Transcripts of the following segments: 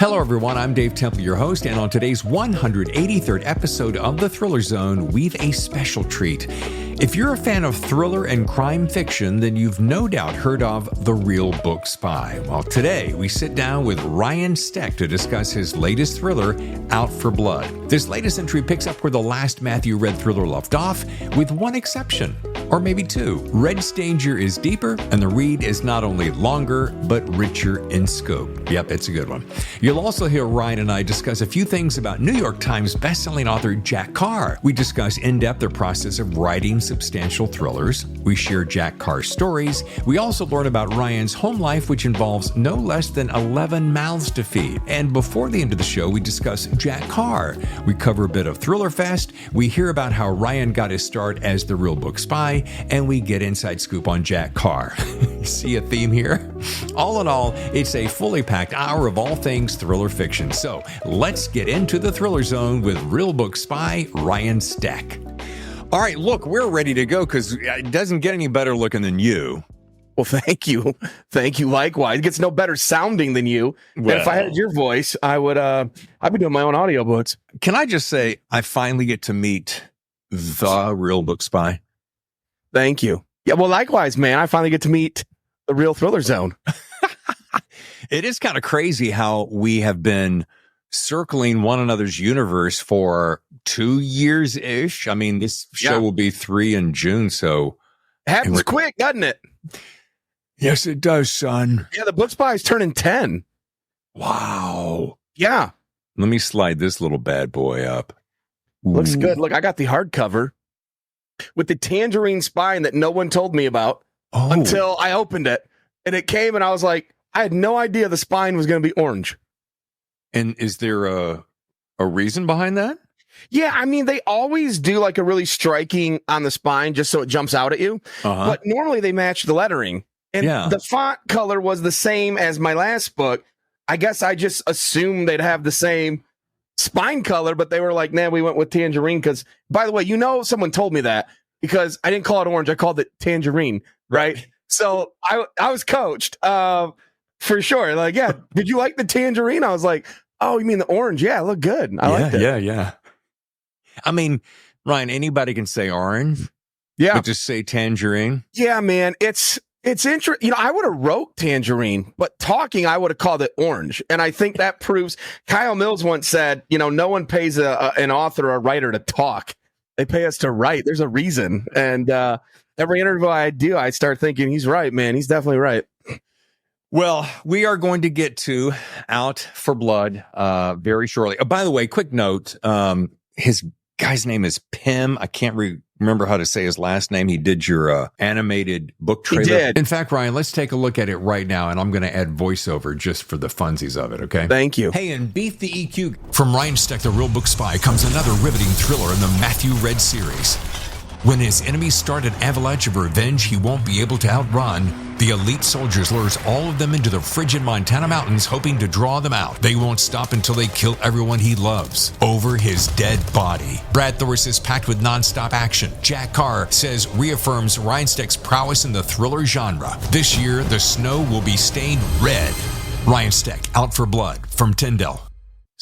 Hello, everyone. I'm Dave Temple, your host, and on today's 183rd episode of The Thriller Zone, we've a special treat. If you're a fan of thriller and crime fiction, then you've no doubt heard of The Real Book Spy. Well, today we sit down with Ryan Steck to discuss his latest thriller, Out for Blood. This latest entry picks up where the last Matthew read thriller left off, with one exception, or maybe two. Red's danger is deeper, and the read is not only longer, but richer in scope. Yep, it's a good one. You'll also hear Ryan and I discuss a few things about New York Times bestselling author Jack Carr. We discuss in depth the process of writing substantial thrillers. We share Jack Carr's stories. We also learn about Ryan's home life, which involves no less than 11 mouths to feed. And before the end of the show, we discuss Jack Carr. We cover a bit of Thrillerfest. We hear about how Ryan got his start as the Real Book Spy, and we get inside scoop on Jack Carr. See a theme here? All in all, it's a fully packed hour of all things thriller fiction. So let's get into the Thriller Zone with Real Book Spy Ryan Steck. All right, look, we're ready to go because it doesn't get any better looking than you. Well, thank you. Thank you. Likewise. It gets no better sounding than you. Well, and if I had your voice, I'd be doing my own audiobooks. Can I just say I finally get to meet the Real Book Spy? Thank you. Yeah, well, likewise, man. I finally get to meet the Real Thriller Zone. It is kind of crazy how we have been circling one another's universe for 2 years-ish. I mean, this show will be 3 in June, so... It happens quick, doesn't it? Yes, it does, son. Yeah, the Book Spy is turning 10. Wow. Yeah. Let me slide this little bad boy up. Looks good. Look, I got the hardcover with the tangerine spine that no one told me about until I opened it. And it came and I was like, I had no idea the spine was going to be orange. And is there a reason behind that? Yeah, I mean, they always do like a really striking on the spine just so it jumps out at you. But normally they match the lettering. And the font color was the same as my last book. I guess I just assumed they'd have the same spine color, but they were like, nah, we went with tangerine. Because, by the way, someone told me that because I didn't call it orange. I called it tangerine, right? So I was coached. For sure. Like, yeah, did you like the tangerine? I was like, oh, you mean the orange? Yeah, it looked good. I liked it. Yeah. I mean, Ryan, anybody can say orange. Yeah. But just say tangerine. Yeah, man. It's interesting. I would have wrote tangerine, but talking, I would have called it orange. And I think that proves Kyle Mills once said, no one pays an author or a writer to talk. They pay us to write. There's a reason. And every interview I do, I start thinking he's right, man. He's definitely right. Well, we are going to get to Out for Blood very shortly. Oh, by the way, quick note, his guy's name is Pim. I can't remember how to say his last name. He did your animated book trailer. He did. In fact, Ryan, let's take a look at it right now, and I'm going to add voiceover just for the funsies of it, okay? Thank you. Hey, and beat the EQ. From Ryan Steck, The Real Book Spy, comes another riveting thriller in the Matthew Red series. When his enemies start an avalanche of revenge he won't be able to outrun, the elite soldiers lures all of them into the frigid Montana mountains, hoping to draw them out. They won't stop until they kill everyone he loves over his dead body. Brad Thorse is packed with nonstop action. Jack Carr says reaffirms Ryan Steck's prowess in the thriller genre. This year, the snow will be stained red. Ryan Steck, Out for Blood, from Tyndale.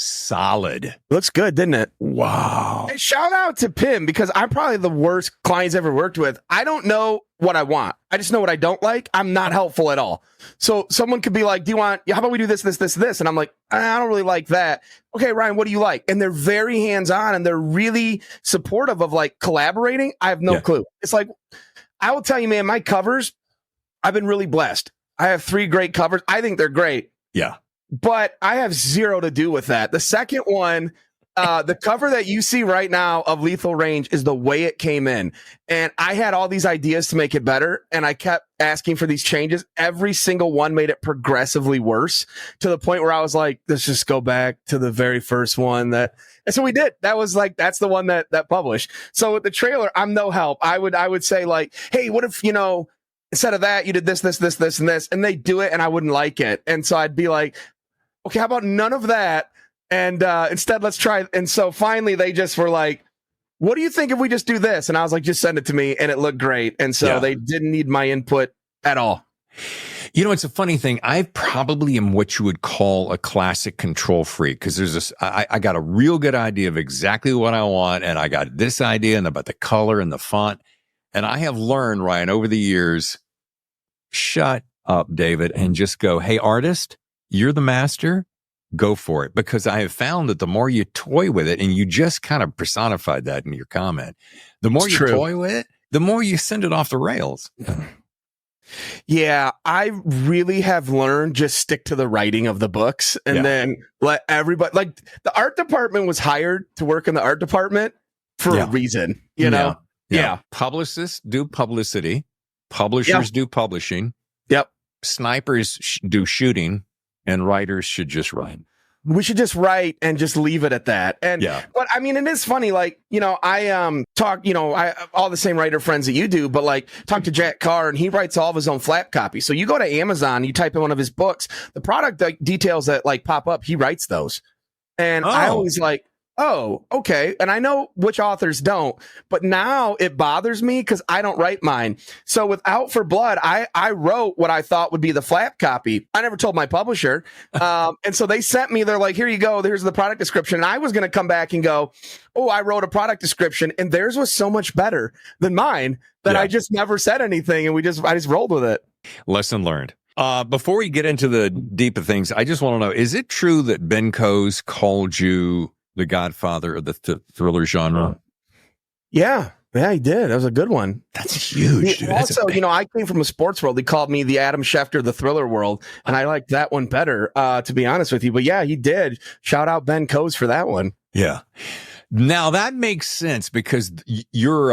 Solid. Looks good, didn't it? Wow. Hey, shout out to Pim because I'm probably the worst clients ever worked with. I don't know what I want. I just know what I don't like. I'm not helpful at all. So someone could be like, how about we do this? And I'm like, I don't really like that. Okay, Ryan, what do you like? And they're very hands-on and they're really supportive of like collaborating. I have no clue. It's like, I will tell you, man, my covers, I've been really blessed. I have 3 great covers. I think they're great. Yeah. But I have zero to do with that. The second one, the cover that you see right now of Lethal Range is the way it came in. And I had all these ideas to make it better. And I kept asking for these changes. Every single one made it progressively worse to the point where I was like, let's just go back to the very first one. And so we did. That was like, that's the one that published. So with the trailer, I'm no help. I would say like, hey, what if, instead of that, you did this, and this, and they do it and I wouldn't like it. And so I'd be like, okay, how about none of that? And instead, let's try. And so finally, they just were like, what do you think if we just do this? And I was like, just send it to me. And it looked great. And so they didn't need my input at all. You know, it's a funny thing. I probably am what you would call a classic control freak because there's this. I got a real good idea of exactly what I want, and I got this idea and about the color and the font. And I have learned, Ryan, over the years, shut up, David, and just go, hey, artist, you're the master. Go for it. Because I have found that the more you toy with it, and you just kind of personified that in your comment, the more you toy with it, the more you send it off the rails. Yeah, I really have learned just stick to the writing of the books and then let everybody, like the art department was hired to work in the art department for a reason, you know? Yeah. Publicists do publicity. Publishers do publishing. Yep. Snipers do shooting, and writers should just write. We should just write and just leave it at that. And, but I mean, it is funny. Like, you know, I talk, you know, I all the same writer friends that you do, but like talk to Jack Carr and he writes all of his own flap copy. So you go to Amazon, you type in one of his books, the product details that like pop up, he writes those. And I always like, oh, okay. And I know which authors don't, but now it bothers me because I don't write mine. So with Out for Blood, I wrote what I thought would be the flap copy. I never told my publisher. And so they sent me, they're like, here you go. Here's the product description. And I was going to come back and go, oh, I wrote a product description and theirs was so much better than mine that I just never said anything. And I just rolled with it. Lesson learned. Before we get into the deeper things, I just want to know, is it true that Ben Coase called you the godfather of the thriller genre? Yeah, he did. That was a good one. That's huge, dude. Also, you know, I came from a sports world. He called me the Adam Schefter of the thriller world, and I liked that one better, to be honest with you. But yeah, he did. Shout out Ben Coase for that one. Yeah. Now that makes sense because you're,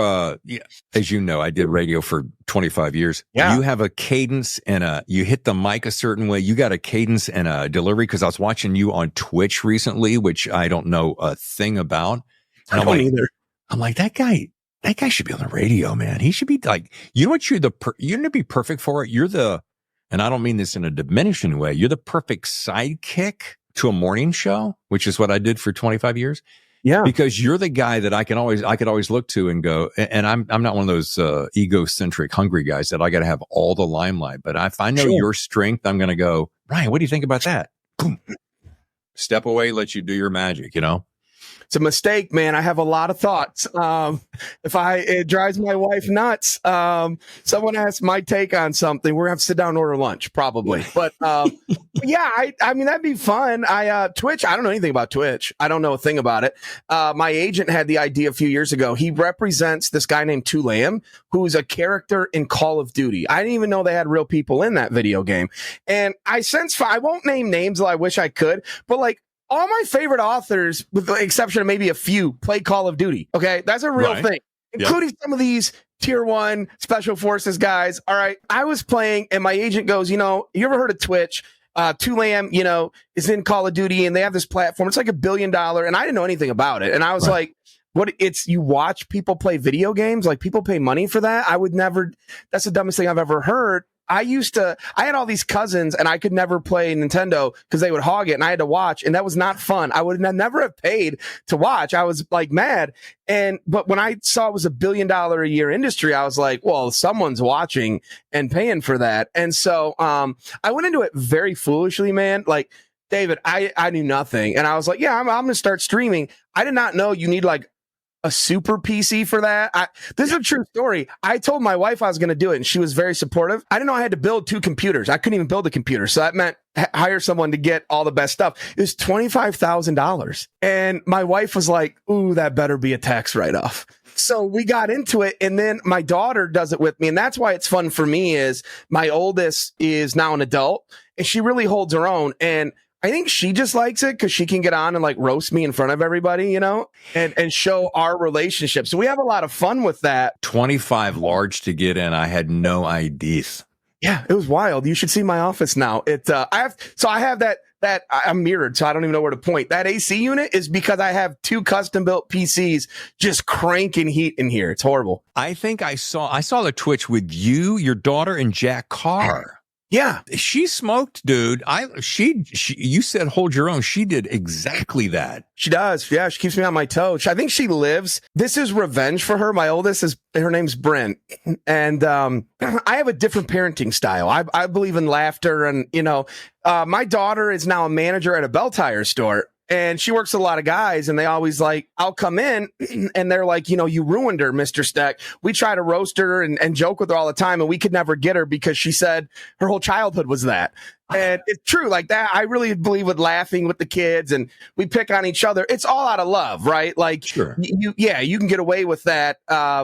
as you know, I did radio for 25 years. Yeah. You have a cadence and you hit the mic a certain way. You got a cadence and a delivery because I was watching you on Twitch recently, which I don't know a thing about. And I don't either. I'm like, that guy should be on the radio, man. He should be like, you know what? You're going to be perfect for it. And I don't mean this in a diminishing way. You're the perfect sidekick to a morning show, which is what I did for 25 years. Yeah. Because you're the guy that I could always look to and go, and I'm not one of those egocentric, hungry guys that I got to have all the limelight. But if I know your strength, I'm going to go, Ryan, what do you think about that? Boom. Step away, let you do your magic, you know? It's a mistake, man. I have a lot of thoughts. It drives my wife nuts. Someone asks my take on something, we're gonna have to sit down and order lunch, probably. But yeah, I mean that'd be fun. Twitch. I don't know anything about Twitch. I don't know a thing about it. My agent had the idea a few years ago. He represents this guy named Tulam, who's a character in Call of Duty. I didn't even know they had real people in that video game. And I won't name names, though I wish I could, but like, all my favorite authors, with the exception of maybe a few, play Call of Duty. Okay. That's a real thing, including some of these tier 1 special forces guys. All right. I was playing and my agent goes, you know, you ever heard of Twitch? Tulam, you know, is in Call of Duty and they have this platform. It's like $1 billion. And I didn't know anything about it. And I was like, you watch people play video games? Like people pay money for that? That's the dumbest thing I've ever heard. I had all these cousins and I could never play Nintendo because they would hog it and I had to watch and that was not fun. I would never have paid to watch. I was like mad. But when I saw it was $1 billion a year industry, I was like, well, someone's watching and paying for that. And so, I went into it very foolishly, man. Like, David, I knew nothing. And I was like, yeah, I'm going to start streaming. I did not know you need like a super PC for that. This is a true story. I told my wife I was going to do it and she was very supportive. I didn't know I had to build 2 computers. I couldn't even build a computer. So that meant hire someone to get all the best stuff. It was $25,000. And my wife was like, ooh, that better be a tax write-off. So we got into it and then my daughter does it with me. And that's why it's fun for me is my oldest is now an adult and she really holds her own. And I think she just likes it because she can get on and like roast me in front of everybody, you know, and show our relationship. So we have a lot of fun with that. 25 large to get in. I had no ideas. Yeah, it was wild. You should see my office now. I have that I'm mirrored, so I don't even know where to point. That AC unit is because I have 2 custom built PCs just cranking heat in here. It's horrible. I think I saw the Twitch with you, your daughter, and Jack Carr. Yeah. She smoked, dude. You said hold your own. She did exactly that. She does. Yeah, she keeps me on my toes. I think she lives. This is revenge for her. My oldest her name's Bryn. And I have a different parenting style. I believe in laughter. And, my daughter is now a manager at a bell tire store. And she works with a lot of guys, and they always like, I'll come in and they're like, you ruined her, Mr. Steck. We try to roast her and joke with her all the time, and we could never get her because she said her whole childhood was that. And it's true like that. I really believe with laughing with the kids, and we pick on each other. It's all out of love, right? Like, sure. You can get away with that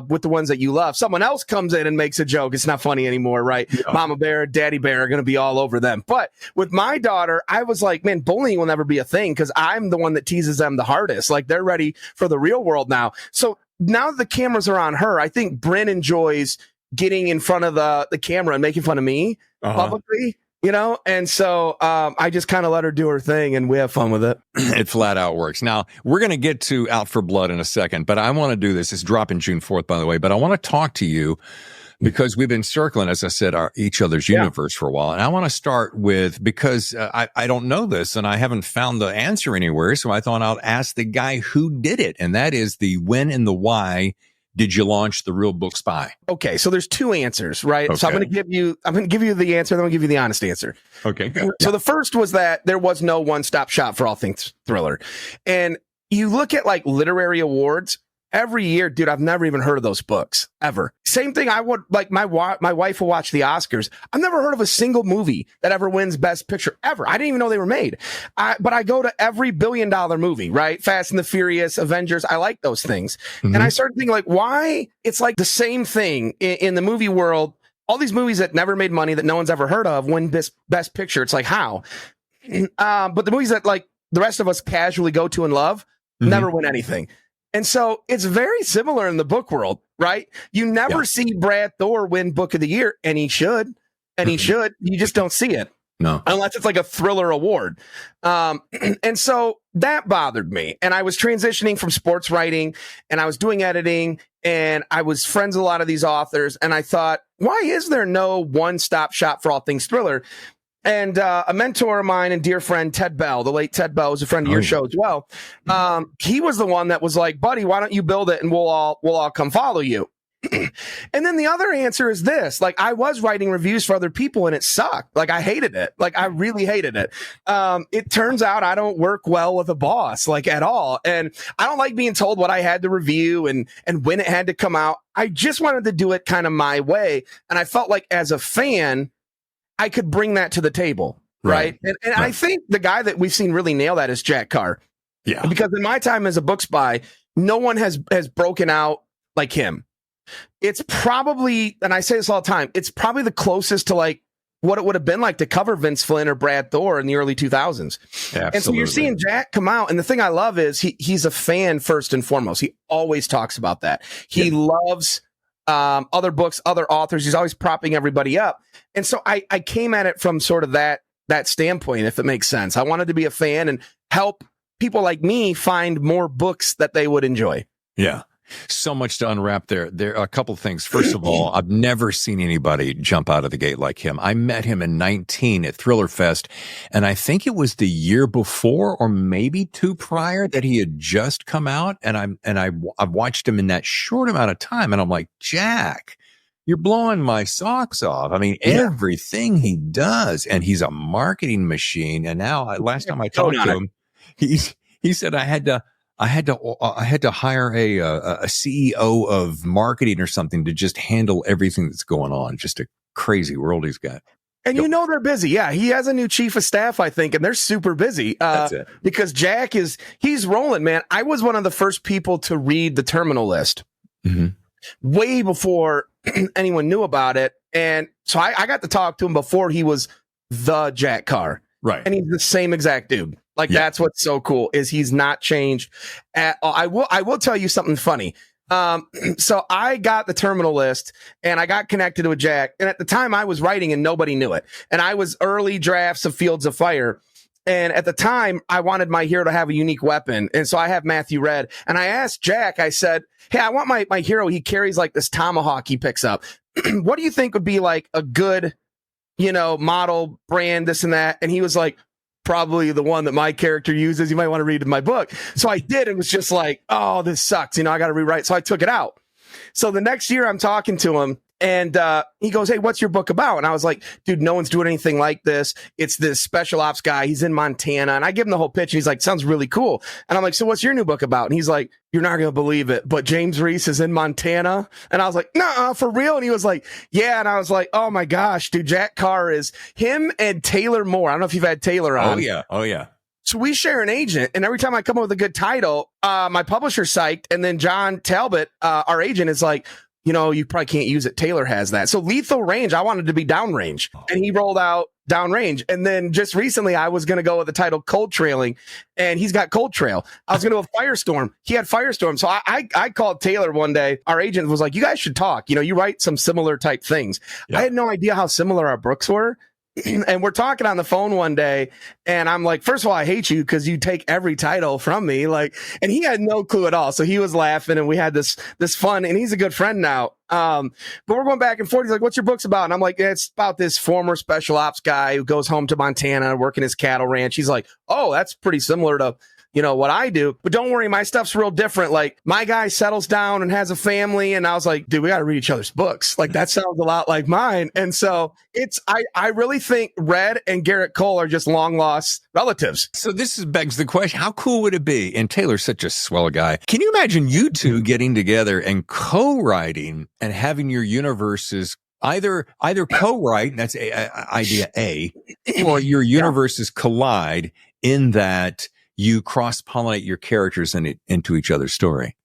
with the ones that you love. Someone else comes in and makes a joke. It's not funny anymore, right? Yeah. Mama bear, daddy bear are going to be all over them. But with my daughter, I was like, man, bullying will never be a thing because I'm the one that teases them the hardest. Like, they're ready for the real world now. So now that the cameras are on her, I think Bryn enjoys getting in front of the camera and making fun of me publicly. And so I just kind of let her do her thing, and we have fun with it. It flat out works. Now, we're going to get to Out for Blood in a second, but I want to do this. It's dropping June 4th, by the way, but I want to talk to you because we've been circling, as I said, each other's universe for a while. And I want to start with, because I don't know this and I haven't found the answer anywhere, so I thought I'll ask the guy who did it, and that is the when and the why did you launch The Real Book Spy? Okay, so there's two answers, right? Okay. So I'm going to give you the answer, then I'll give you the honest answer. Okay. So the first was that there was no one-stop shop for all things thriller. And you look at like literary awards every year, dude, I've never even heard of those books ever. Same thing. I would like my wife will watch the Oscars. I've never heard of a single movie that ever wins Best Picture ever. I didn't even know they were made. But I go to every $1 billion movie, right? Fast and the Furious, Avengers. I like those things. Mm-hmm. And I started thinking like, why it's like the same thing in the movie world. All these movies that never made money that no one's ever heard of win Best Picture. It's like, how? But the movies that like the rest of us casually go to and love never win anything. And so it's very similar in the book world, right? You never see Brad Thor win Book of the Year, and he should. You just don't see it. No. Unless it's like a thriller award. And so that bothered me. And I was transitioning from sports writing, and I was doing editing, and I was friends with a lot of these authors. And I thought, why is there no one-stop shop for all things thriller? And a mentor of mine and dear friend, Ted Bell, the late Ted Bell, was a friend of your show as well. He was the one that was like, buddy, why don't you build it and we'll all come follow you. And then the other answer is this. Like, I was writing reviews for other people and it sucked. Like, I hated it. Like, I really hated it. It turns out I don't work well with a boss, like, at all. And I don't like being told what I had to review and when it had to come out. I just wanted to do it kind of my way. And I felt like as a fan, I could bring that to the table, right? And I think the guy that we've seen really nail that is Jack Carr. Yeah. Because in my time as a book spy, no one has broken out like him. It's probably, and I say this all the time, it's probably the closest to like what it would have been like to cover Vince Flynn or Brad Thor in the early 2000s. Absolutely. And so you're seeing Jack come out. And the thing I love is he's a fan first and foremost. He always talks about that. He loves other books, other authors. He's always propping everybody up. And so I came at it from sort of that standpoint, if it makes sense. I wanted to be a fan and help people like me find more books that they would enjoy. Yeah. So much to unwrap there. There are a couple of things. First of all, I've never seen anybody jump out of the gate like him. I met him in 2019 at Thrillerfest, and I think it was the year before or maybe two prior that he had just come out. And I've watched him in that short amount of time, and I'm like, Jack, you're blowing my socks off. I mean, everything he does, and he's a marketing machine. And now, last time I talked to him, he said I had to hire a CEO of marketing or something to just handle everything that's going on. Just a crazy world he's got. And they're busy. Yeah, he has a new chief of staff, I think, and they're super busy. That's it. Because Jack he's rolling, man. I was one of the first people to read the Terminal List way before anyone knew about it. And so I got to talk to him before he was the Jack Carr. Right. And he's the same exact dude. Like, that's what's so cool is he's not changed at all. I will tell you something funny. So I got the Terminal List and I got connected with Jack. And at the time I was writing and nobody knew it. And I was early drafts of Fields of Fire. And at the time I wanted my hero to have a unique weapon. And so I have Matthew Red. And I asked Jack, I said, hey, I want my hero. He carries like this tomahawk he picks up. What do you think would be like a good, model brand, this and that. And he was like, probably the one that my character uses. You might want to read in my book. So I did, and was just like, oh, this sucks. I got to rewrite. So I took it out. So the next year I'm talking to him, and he goes, hey, what's your book about? And I was like, dude, no one's doing anything like this. It's this special ops guy. He's in Montana. And I give him the whole pitch. And he's like, sounds really cool. And I'm like, so what's your new book about? And he's like, you're not going to believe it, but James Reese is in Montana. And I was like, nah, for real? And he was like, yeah. And I was like, oh my gosh, dude, Jack Carr is him and Taylor Moore. I don't know if you've had Taylor on. Oh, yeah. So we share an agent, and every time I come up with a good title, my publisher's psyched. And then John Talbot, our agent, is like, you probably can't use it. Taylor has that. So Lethal Range, I wanted to be Downrange, and he rolled out Downrange. And then just recently I was going to go with the title Cold Trailing, and he's got Cold Trail. I was going to go with Firestorm. He had Firestorm. So I called Taylor one day. Our agent was like, you guys should talk. You write some similar type things. Yeah. I had no idea how similar our books were. And we're talking on the phone one day, and I'm like, first of all, I hate you because you take every title from me. And he had no clue at all. So he was laughing, and we had this fun, and he's a good friend now. But we're going back and forth. He's like, what's your book's about? And I'm like, it's about this former special ops guy who goes home to Montana, working his cattle ranch. He's like, oh, that's pretty similar to what I do. But don't worry, my stuff's real different. Like, my guy settles down and has a family. And I was like, dude, we got to read each other's books. Like, that sounds a lot like mine. And so I really think Red and Garrett Cole are just long lost relatives. So this begs the question, how cool would it be? And Taylor's such a swell guy. Can you imagine you two getting together and co-writing and having your universes either co-write, that's idea A, or your universes collide in that you cross-pollinate your characters into each other's story?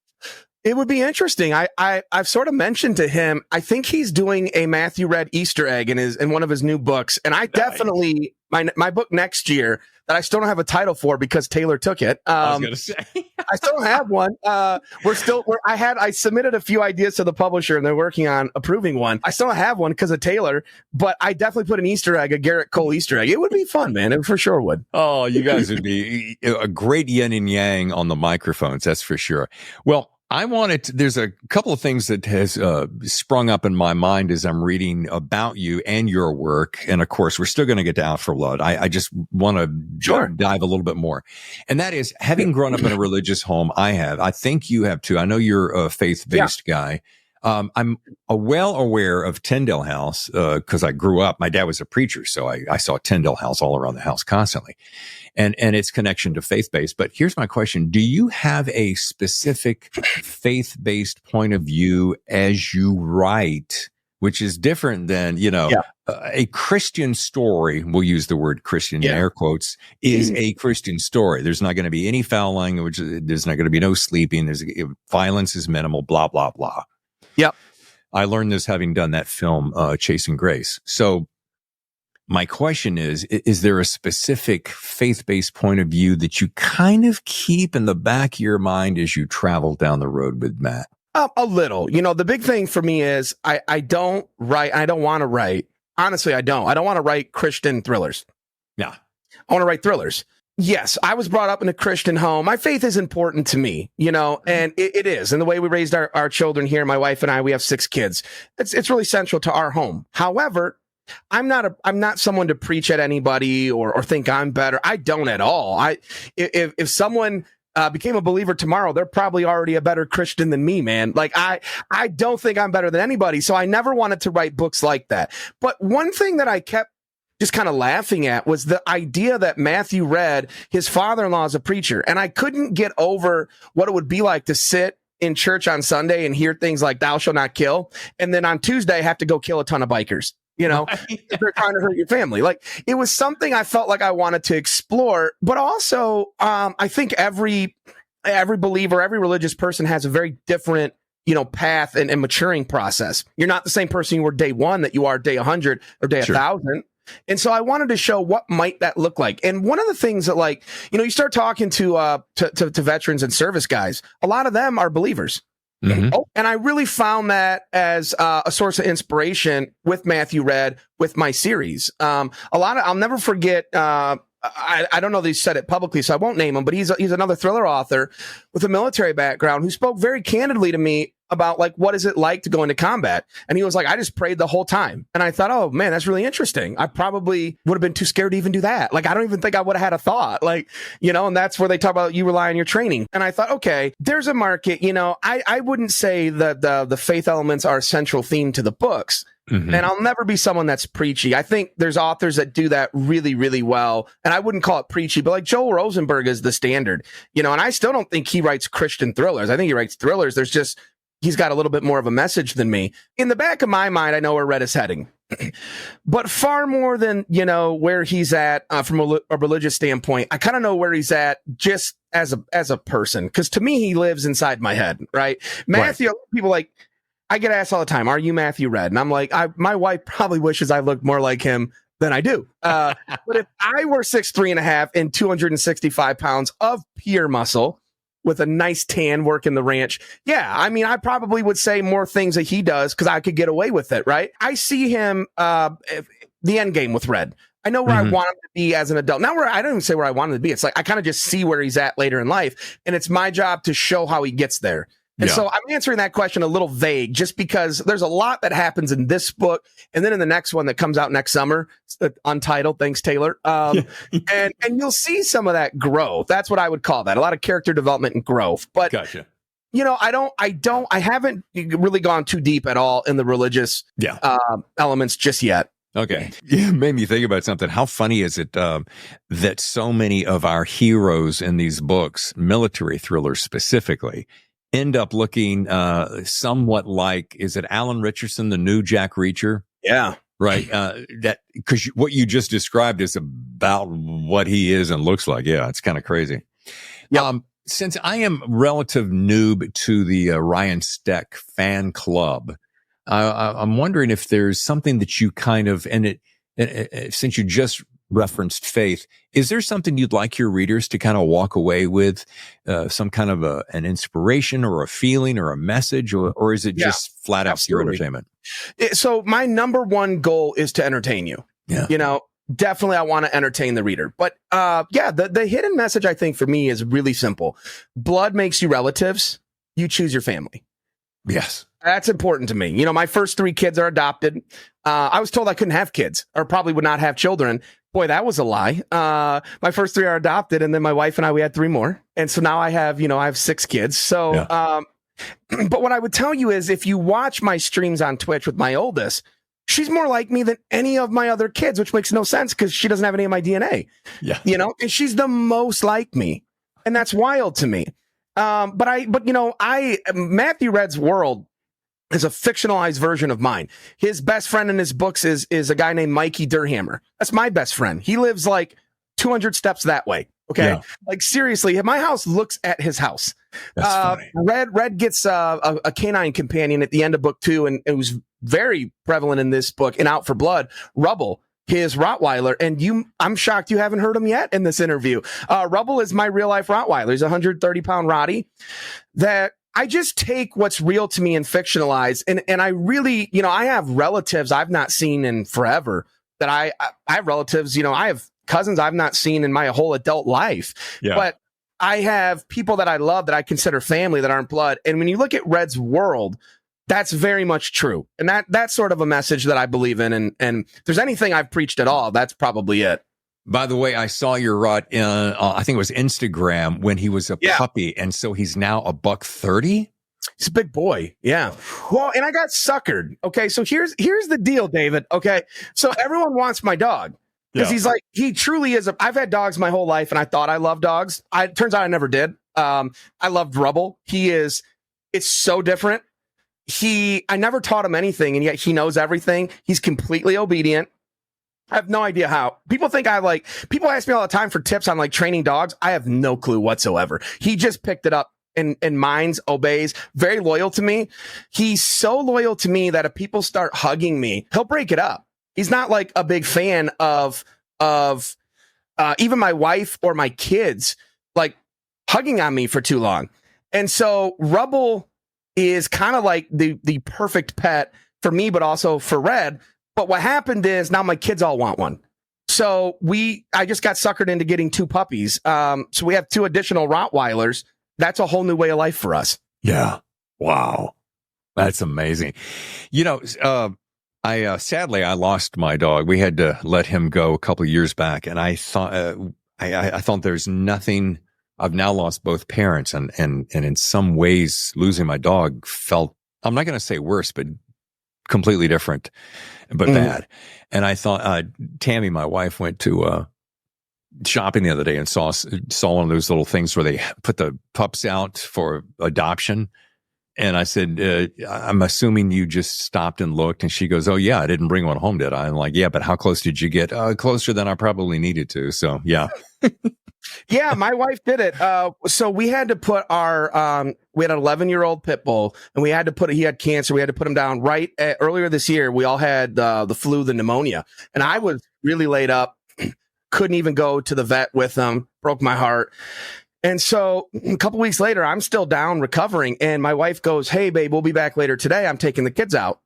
It would be interesting. I've sort of mentioned to him, I think he's doing a Matthew Red Easter egg in one of his new books. And I definitely, my book next year that I still don't have a title for because Taylor took it. I was going to say. I still don't have one. I submitted a few ideas to the publisher, and they're working on approving one. I still don't have one because of Taylor, but I definitely put an Easter egg, a Garrett Cole Easter egg. It would be fun, man. It for sure would. Oh, you guys would be a great yin and yang on the microphones. That's for sure. Well, there's a couple of things that has sprung up in my mind as I'm reading about you and your work. And of course, we're still going to get to Out for Blood. I just want to dive a little bit more. And that is, having grown up in a religious home, I think you have too. I know you're a faith-based guy. I'm well aware of Tyndale House because I grew up. My dad was a preacher, so I saw Tyndale House all around the house constantly, and its connection to faith-based. But here's my question: do you have a specific faith-based point of view as you write, which is different than a Christian story? We'll use the word Christian in air quotes. Is a Christian story. There's not going to be any foul language. There's not going to be no sleeping. Violence is minimal. Blah blah blah. Yep. I learned this having done that film, Chasing Grace. So my question is there a specific faith-based point of view that you kind of keep in the back of your mind as you travel down the road with Matt? A little. The big thing for me is I don't write. I don't want to write. Honestly, I don't. I don't want to write Christian thrillers. Yeah. I want to write thrillers. Yes, I was brought up in a Christian home. My faith is important to me, and it is. And the way we raised our children here, my wife and I, we have 6 kids. It's really central to our home. However, I'm not someone to preach at anybody or think I'm better. I don't at all. If someone became a believer tomorrow, they're probably already a better Christian than me, man. Like I don't think I'm better than anybody. So I never wanted to write books like that. But one thing that I kept just kind of laughing at was the idea that Matthew Red, his father-in-law is a preacher. And I couldn't get over what it would be like to sit in church on Sunday and hear things like thou shalt not kill. And then on Tuesday have to go kill a ton of bikers, if they're trying to hurt your family. Like, it was something I felt like I wanted to explore. But also, I think every believer, every religious person has a very different path and maturing process. You're not the same person you were day 1 that you are day 100 or day 1,000. And so I wanted to show what might that look like. And one of the things that you start talking to veterans and service guys, a lot of them are believers. Mm-hmm. And I really found that as a source of inspiration with Matthew Red, with my series. I'll never forget, I don't know that he said it publicly, so I won't name him, but he's another thriller author with a military background who spoke very candidly to me about like, what is it like to go into combat? And he was like, I just prayed the whole time. And I thought, oh man, that's really interesting. I probably would have been too scared to even do that. Like, I don't even think I would have had a thought, like, and that's where they talk about you rely on your training. And I thought, okay, there's a market, I wouldn't say that the faith elements are a central theme to the books. Mm-hmm. And I'll never be someone that's preachy. I think there's authors that do that really, really well. And I wouldn't call it preachy, but like Joel Rosenberg is the standard, and I still don't think he writes Christian thrillers. I think he writes thrillers. He's got a little bit more of a message than me. In the back of my mind, I know where Red is heading. But far more than, where he's at from a religious standpoint, I kind of know where he's at just as a person. Because to me, he lives inside my head, right? Matthew, right. People like, I get asked all the time, are you Matthew Red? And I'm like, my wife probably wishes I looked more like him than I do. But if I were 6'3.5" and 265 pounds of pure muscle with a nice tan working the ranch, I probably would say more things that he does because I could get away with it, right? I see him, the end game with Red. I know where I want him to be as an adult. Not where I don't even say where I want him to be. It's like I kind of just see where he's at later in life, and it's my job to show how he gets there. And so I'm answering that question a little vague just because there's a lot that happens in this book and then in the next one that comes out next summer, untitled, thanks Taylor. And you'll see some of that growth. That's what I would call that. A lot of character development and growth. But gotcha. I haven't really gone too deep at all in the religious elements just yet. Okay. Yeah, made me think about something. How funny is it that so many of our heroes in these books, military thrillers specifically, end up looking somewhat like, is it Alan Richardson, the new Jack Reacher? Yeah. Right. That because what you just described is about what he is and looks like. Yeah, it's kind of crazy. Yep. Since I am relative noob to the Ryan Steck fan club, I'm wondering if there's something that you kind of, since you just referenced faith, is there something you'd like your readers to kind of walk away with, some kind of an inspiration or a feeling or a message, or is it just flat out pure entertainment? So my number one goal is to entertain you. Yeah. Definitely I want to entertain the reader. But the hidden message I think for me is really simple. Blood makes you relatives. You choose your family. Yes. That's important to me. My first 3 kids are adopted. I was told I couldn't have kids or probably would not have children. Boy, that was a lie. My first 3 are adopted, and then my wife and I, we had 3 more. And so now I have 6 kids. So, but what I would tell you is if you watch my streams on Twitch with my oldest, she's more like me than any of my other kids, which makes no sense because she doesn't have any of my DNA. Yeah. And she's the most like me. And that's wild to me. Matthew Red's world is a fictionalized version of mine. His best friend in his books is a guy named Mikey Durhammer. That's my best friend. He lives like 200 steps that way. Okay. Yeah. Like seriously, my house looks at his house. Red gets a canine companion at the end of book 2. And it was very prevalent in this book and Out for Blood, Rubble, his Rottweiler. And I'm shocked you haven't heard him yet in this interview. Rubble is my real life Rottweiler. He's a 130-pound Rottie that I just take what's real to me and fictionalize. And I really, I have relatives I've not seen in forever that I have relatives, I have cousins I've not seen in my whole adult life. Yeah. But I have people that I love that I consider family that aren't blood. And when you look at Red's world, that's very much true. And that's sort of a message that I believe in. And if there's anything I've preached at all, that's probably it. By the way, I saw your rut in, I think it was Instagram when he was a puppy. And so he's now a $130. He's a big boy. Yeah. Well, and I got suckered. Okay. So here's the deal, David. Okay. So everyone wants my dog because he's like, he truly is. I've had dogs my whole life and I thought I loved dogs. It turns out I never did. I loved Rubble. It's so different. I never taught him anything and yet he knows everything. He's completely obedient. I have no idea how. People ask me all the time for tips on like training dogs. I have no clue whatsoever. He just picked it up and minds, obeys, very loyal to me. He's so loyal to me that if people start hugging me, he'll break it up. He's not like a big fan of even my wife or my kids like hugging on me for too long. And so Rubble is kind of like the perfect pet for me, but also for Red. But what happened is now my kids all want one. So I just got suckered into getting 2 puppies. So we have 2 additional Rottweilers. That's a whole new way of life for us. Yeah. Wow. That's amazing. You know, I sadly I lost my dog. We had to let him go a couple of years back, and I thought I thought there's nothing. I've now lost both parents, and in some ways, losing my dog felt, I'm not going to say worse, but completely different, but bad. And I thought Tammy, my wife, went to shopping the other day and saw one of those little things where they put the pups out for adoption. And I said, I'm assuming you just stopped and looked. And she goes, oh, yeah, I didn't bring one home, did I? I'm like, yeah, but how close did you get? Closer than I probably needed to. So, yeah. Yeah, my wife did it. So we had to put we had an 11-year-old pit bull, and we had to he had cancer. We had to put him down earlier this year. We all had the flu, the pneumonia, and I was really laid up. Couldn't even go to the vet with him. Broke my heart. And so a couple weeks later, I'm still down recovering. And my wife goes, hey, babe, we'll be back later today. I'm taking the kids out.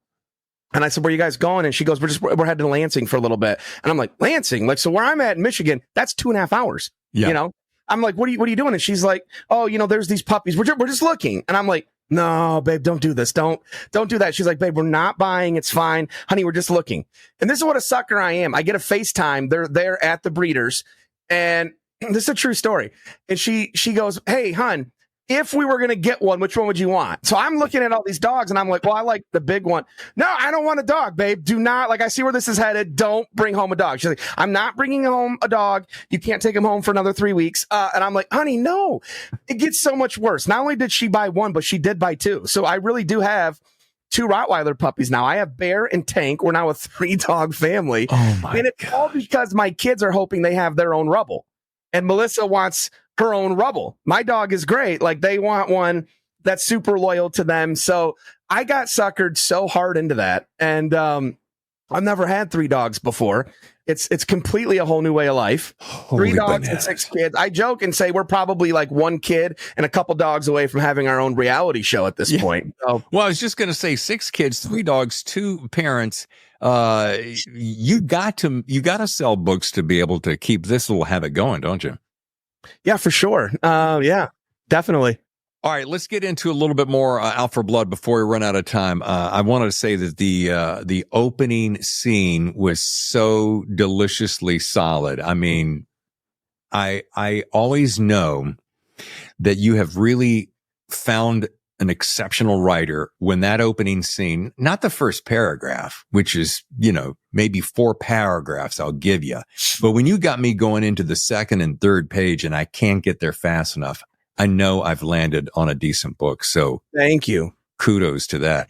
And I said, where are you guys going? And she goes, we're heading to Lansing for a little bit. And I'm like, Lansing? Like, so where I'm at in Michigan, that's 2.5 hours. Yeah. You know, I'm like, what are you doing? And she's like, oh, there's these puppies. We're just looking. And I'm like, no, babe, don't do this. Don't do that. She's like, babe, we're not buying. It's fine. Honey, we're just looking. And this is what a sucker I am. I get a FaceTime. They're there at the breeders. And this is a true story. And she goes, hey, hon, if we were going to get one, which one would you want? So I'm looking at all these dogs and I'm like, well, I like the big one. No, I don't want a dog, babe. Do not. Like, I see where this is headed. Don't bring home a dog. She's like, I'm not bringing home a dog. You can't take him home for another 3 weeks. And I'm like, honey, no, it gets so much worse. Not only did she buy one, but she did buy two. So I really do have 2 Rottweiler puppies now. I have Bear and Tank. We're now a 3-dog family. Oh my And it's God. all because my kids are hoping they have their own rubble. And Melissa wants her own rubble. My dog is great. Like, they want one that's super loyal to them. So I got suckered so hard into that. And I've never had 3 dogs before. It's completely a whole new way of life. Holy 3 dogs bananas. and 6 kids. I joke and say we're probably like 1 kid and a couple dogs away from having our own reality show at this point. So, Well, I was just going to say 6 kids, 3 dogs, 2 parents. You got to sell books to be able to keep this little habit going, don't you? yeah, for sure. Yeah, definitely. All right, let's get into a little bit more Out for Blood before we run out of time. I wanted to say that the opening scene was so deliciously solid. I mean, I always know that you have really found an exceptional writer when that opening scene, not the first paragraph, which is, maybe 4 paragraphs I'll give you, but when you got me going into the second and third page and I can't get there fast enough, I know I've landed on a decent book. So Thank you. kudos to that.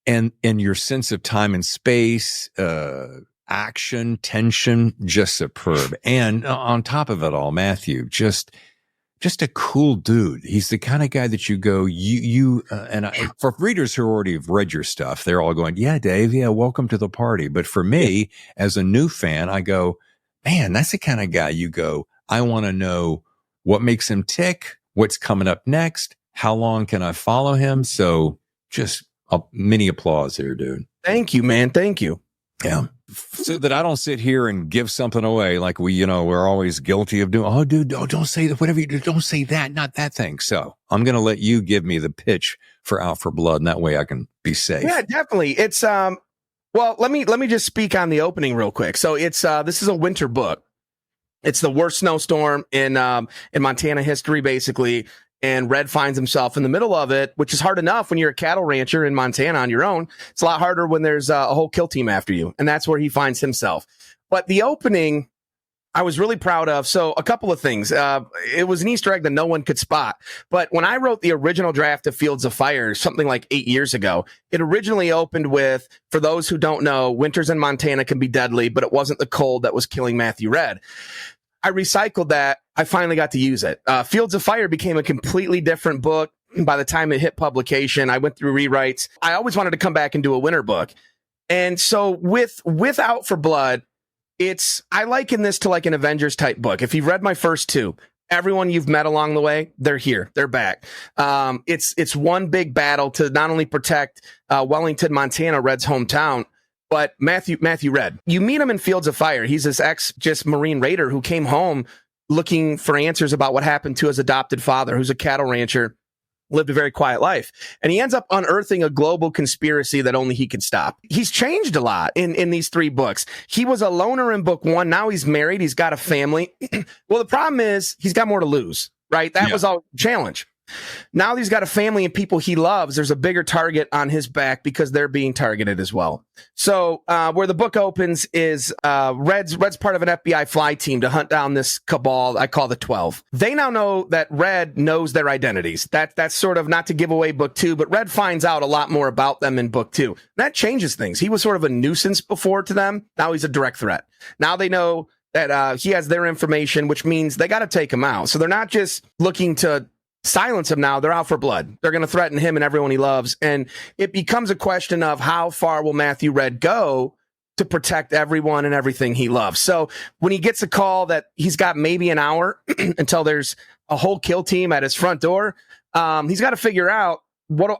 And your sense of time and space, action, tension, just superb. And on top of it all, Matthew, just a cool dude. He's the kind of guy that you go, for readers who already have read your stuff, they're all going, yeah, Dave, yeah, welcome to the party. But for me, as a new fan, I go, man, that's the kind of guy you go, I want to know what makes him tick, what's coming up next, how long can I follow him? So just a mini applause here, dude. Thank you, man. Thank you. Yeah. So that I don't sit here and give something away like we're always guilty of doing. Oh, dude, don't say that. Whatever you do, don't say that, not that thing. So I'm going to let you give me the pitch for Out for Blood, and that way I can be safe. Yeah, definitely. It's well, let me just speak on the opening real quick. So it's this is a winter book. It's the worst snowstorm in Montana history, basically. And Red finds himself in the middle of it, which is hard enough when you're a cattle rancher in Montana on your own. It's a lot harder when there's a whole kill team after you. And that's where he finds himself. But the opening, I was really proud of. So a couple of things. It was an Easter egg that no one could spot. But when I wrote the original draft of Fields of Fire, something like 8 years ago, it originally opened with, for those who don't know, winters in Montana can be deadly, but it wasn't the cold that was killing Matthew Red. I recycled that. I finally got to use it. Fields of Fire became a completely different book by the time it hit publication. I went through rewrites. I always wanted to come back and do a winter book. And so with Out for Blood, I liken this to like an Avengers type book. If you've read my first 2, everyone you've met along the way, they're here. They're back. It's one big battle to not only protect Wellington, Montana, Red's hometown, but Matthew Red. You meet him in Fields of Fire. He's this just Marine raider who came home looking for answers about what happened to his adopted father, who's a cattle rancher. lived a very quiet life. And he ends up unearthing a global conspiracy that only he could stop. He's changed a lot in these 3 books. He was a loner in book 1. Now he's married. He's got a family. Well, the problem is he's got more to lose, right? That was all challenge. Now he's got a family and people he loves. There's a bigger target on his back because they're being targeted as well. So where the book opens is Red's part of an FBI fly team to hunt down this cabal I call the 12. They now know that Red knows their identities. That's sort of not to give away book 2, but Red finds out a lot more about them in book 2. That changes things. He was sort of a nuisance before to them. Now he's a direct threat. Now they know that he has their information, which means they got to take him out. So they're not just looking to silence him now. They're out for blood. They're going to threaten him and everyone he loves. And it becomes a question of how far will Matthew Red go to protect everyone and everything he loves. So when he gets a call that he's got maybe an hour until there's a whole kill team at his front door, he's got to figure out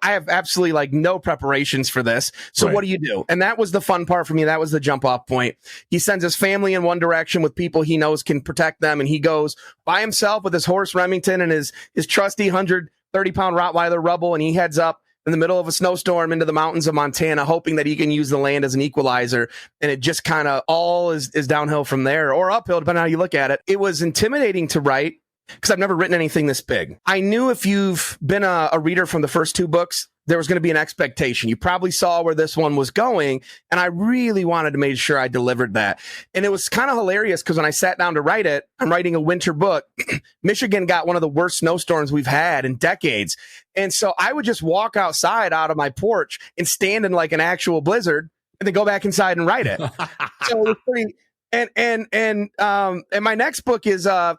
I have absolutely like no preparations for this. So What do you do? And that was the fun part for me. That was the jump off point. He sends his family in one direction with people he knows can protect them. And he goes by himself with his horse Remington and his trusty 130-pound Rottweiler Rubble. And he heads up in the middle of a snowstorm into the mountains of Montana, hoping that he can use the land as an equalizer. And it just kind of all is downhill from there, or uphill, depending on how you look at it. It was intimidating to write, because I've never written anything this big. I knew if you've been a reader from the first 2 books, there was going to be an expectation. You probably saw where this one was going, and I really wanted to make sure I delivered that. And it was kind of hilarious because when I sat down to write it, I'm writing a winter book. Michigan got one of the worst snowstorms we've had in decades. And so I would just walk outside out of my porch and stand in like an actual blizzard and then go back inside and write it. So it was pretty... And my next book is a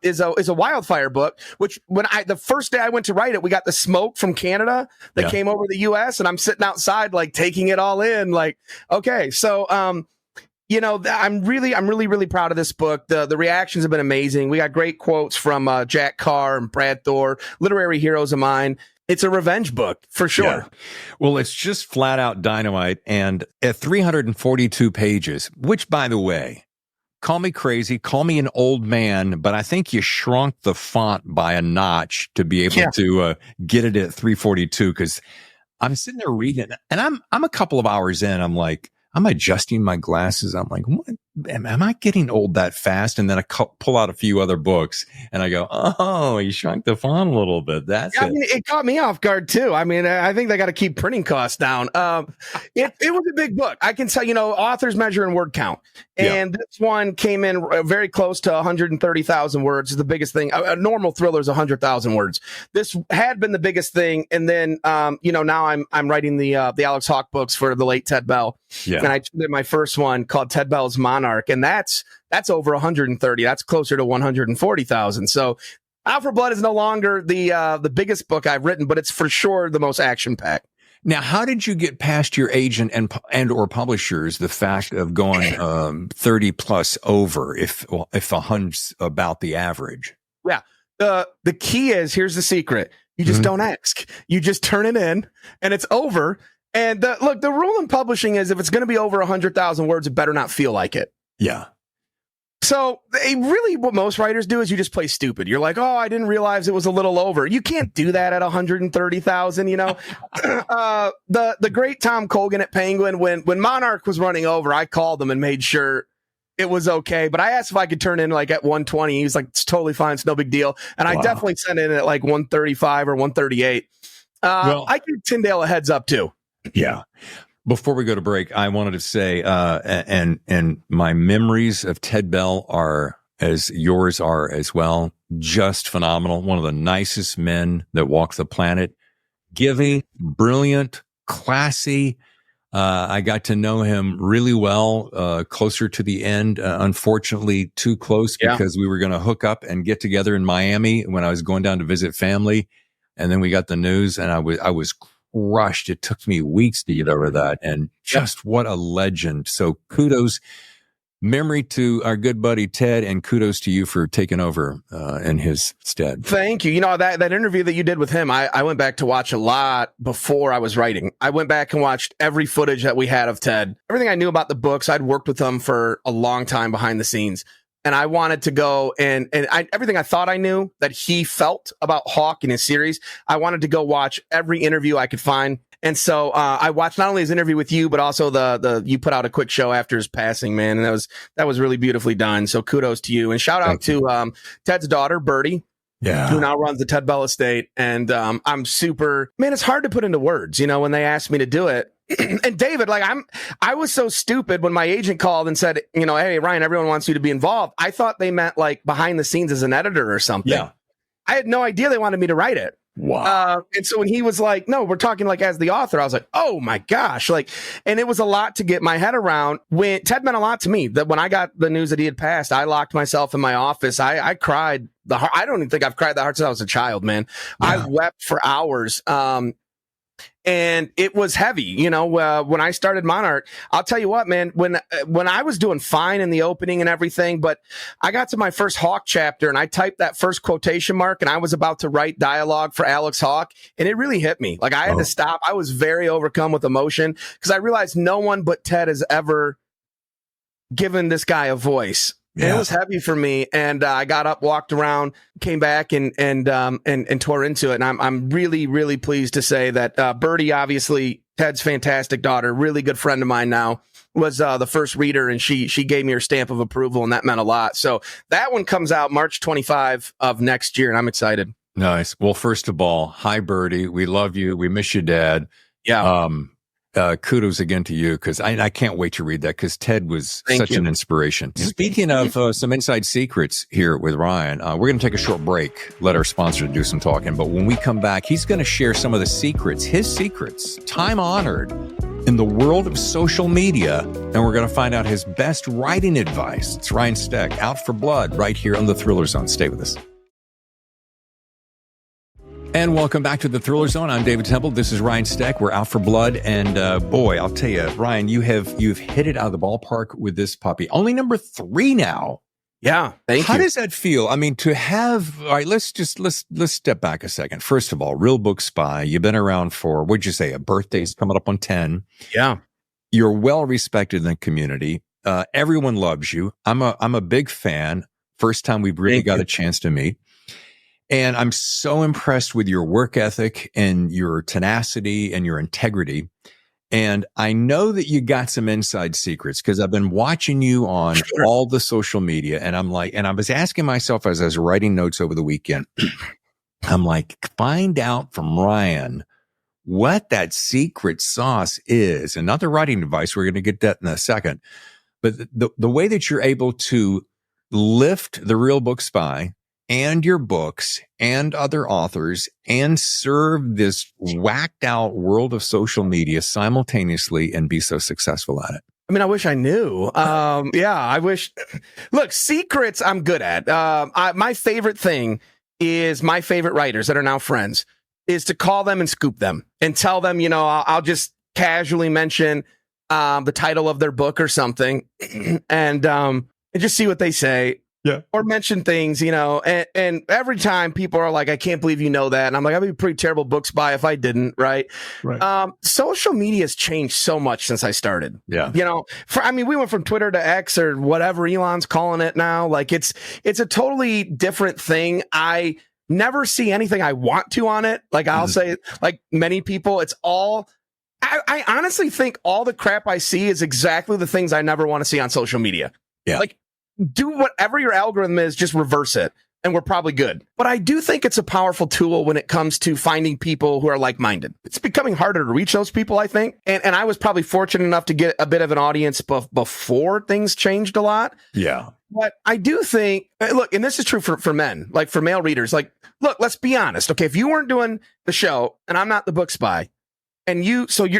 wildfire book, which the first day I went to write it, we got the smoke from Canada that came over the US, and I'm sitting outside, like taking it all in, like, okay. So, I'm really proud of this book. The reactions have been amazing. We got great quotes from Jack Carr and Brad Thor, literary heroes of mine. It's a revenge book for sure. Yeah. Well, it's just flat out dynamite. And at 342 pages, which, by the way, call me crazy, call me an old man, but I think you shrunk the font by a notch to be able to get it at 342. Because I'm sitting there reading it, and I'm a couple of hours in. I'm like, I'm adjusting my glasses. I'm like, what? Am I getting old that fast? And then I pull out a few other books, and I go, oh, you shrunk the font a little bit. That's it. I mean, it caught me off guard too. I mean, I think they got to keep printing costs down. It was a big book. I can tell, authors measure in word count. And this one came in very close to 130,000 words. Is the biggest thing. A normal thriller is 100,000 words. This had been the biggest thing. And then, now I'm writing the Alex Hawke books for the late Ted Bell. Yeah. And I did my first one called Ted Bell's Monarch. And that's over 130. That's closer to 140,000. So Out for Blood is no longer the biggest book I've written, but it's for sure the most action packed. Now, how did you get past your agent and or publishers the fact of going 30 plus over if 100's about the average? Yeah. The key is, here's the secret. You just don't ask. You just turn it in and it's over. And look, the rule in publishing is if it's going to be over 100,000 words, it better not feel like it. Yeah. So really what most writers do is you just play stupid. You're like, oh, I didn't realize it was a little over. You can't do that at 130,000, The great Tom Colgan at Penguin, when Monarch was running over, I called him and made sure it was okay. But I asked if I could turn in like at 120. He was like, it's totally fine. It's no big deal. And I definitely sent in at like 135 or 138. I give Tyndale a heads up too. Yeah. Before we go to break, I wanted to say, and my memories of Ted Bell are as yours are as well. Just phenomenal. One of the nicest men that walk the planet. Giving, brilliant, classy. I got to know him really well, closer to the end. Unfortunately, too close because we were going to hook up and get together in Miami when I was going down to visit family. And then we got the news, and I was crushed. It took me weeks to get over that. And just what a legend. So kudos, memory to our good buddy Ted, and kudos to you for taking over in his stead. Thank you. That interview that you did with him, I went back to watch a lot before I was writing. I went back and watched every footage that we had of Ted. Everything I knew about the books, I'd worked with him for a long time behind the scenes. and I wanted to go and everything I thought I knew that he felt about Hawk in his series, I wanted to go watch every interview I could find. And so I watched not only his interview with you, but also the you put out a quick show after his passing, man. And that was really beautifully done. So kudos to you. And shout out to Ted's daughter, Birdie. Yeah. Who now runs the Ted Bell estate. And I'm super, man, it's hard to put into words, when they asked me to do it. And David, I was so stupid when my agent called and said, hey, Ryan, everyone wants you to be involved. I thought they meant like behind the scenes as an editor or something. Yeah. I had no idea they wanted me to write it. Wow. And so when he was like, no, we're talking like as the author, I was like, oh my gosh. And it was a lot to get my head around. When Ted meant a lot to me, that when I got the news that he had passed, I locked myself in my office. I cried. I don't even think I've cried that hard since I was a child, man. Yeah. I wept for hours. And it was heavy, when I started Monarch. I'll tell you what, man, when I was doing fine in the opening and everything, but I got to my first Hawk chapter and I typed that first quotation mark and I was about to write dialogue for Alex Hawk. And it really hit me. Like I had to stop. I was very overcome with emotion because I realized no one but Ted has ever given this guy a voice. Yeah. It was heavy for me, and I got up, walked around, came back, and tore into it. And I'm really, really pleased to say that Birdie, obviously Ted's fantastic daughter, really good friend of mine now, was the first reader, and she gave me her stamp of approval, and that meant a lot. So that one comes out March 25 of next year, and I'm excited. Nice. Well, first of all, hi Birdie, we love you, we miss you, Dad. Yeah. Kudos again to you because I can't wait to read that because Ted was such an inspiration. Speaking of some inside secrets here with Ryan, we're going to take a short break, let our sponsor do some talking. But when we come back, he's going to share some of the secrets, his secrets, time honored in the world of social media. And we're going to find out his best writing advice. It's Ryan Steck, Out for Blood, right here on the Thriller Zone. Stay with us. And welcome back to the Thriller Zone. I'm David Temple. This is Ryan Steck. We're Out for Blood. And boy, I'll tell you, Ryan, you've hit it out of the ballpark with this puppy. Only number 3 now. Yeah. Thank you. How does that feel? I mean, to have, all right, let's step back a second. First of all, Real Book Spy, you've been around for, what'd you say, a birthday's coming up on 10. Yeah. You're well respected in the community. Everyone loves you. I'm a big fan. First time we've really got a chance to meet. And I'm so impressed with your work ethic and your tenacity and your integrity. And I know that you got some inside secrets because I've been watching you on all the social media. And I was asking myself as I was writing notes over the weekend, I'm like, find out from Ryan what that secret sauce is. And not the writing advice. We're going to get that in a second. But the way that you're able to lift the Real Book Spy and your books and other authors and serve this whacked out world of social media simultaneously and be so successful at it. I mean, I wish I knew. I wish. Look, secrets I'm good at. My favorite thing is my favorite writers that are now friends is to call them and scoop them and tell them, I'll just casually mention the title of their book or something and just see what they say. Yeah. Or mention things, and every time people are like, I can't believe you know that. And I'm like, I'd be a pretty terrible book spy if I didn't. Right. Social media has changed so much since I started. Yeah. We went from Twitter to X or whatever Elon's calling it now. Like it's a totally different thing. I never see anything I want to on it. Like I'll say, like many people, it's all, I honestly think all the crap I see is exactly the things I never want to see on social media. Yeah. Like, do whatever your algorithm is, just reverse it, and we're probably good. But I do think it's a powerful tool when it comes to finding people who are like-minded. It's becoming harder to reach those people, I think. And I was probably fortunate enough to get a bit of an audience before things changed a lot. Yeah. But I do think, look, and this is true for men, like for male readers, like, look, let's be honest. Okay, if you weren't doing the show, and I'm not the book spy, and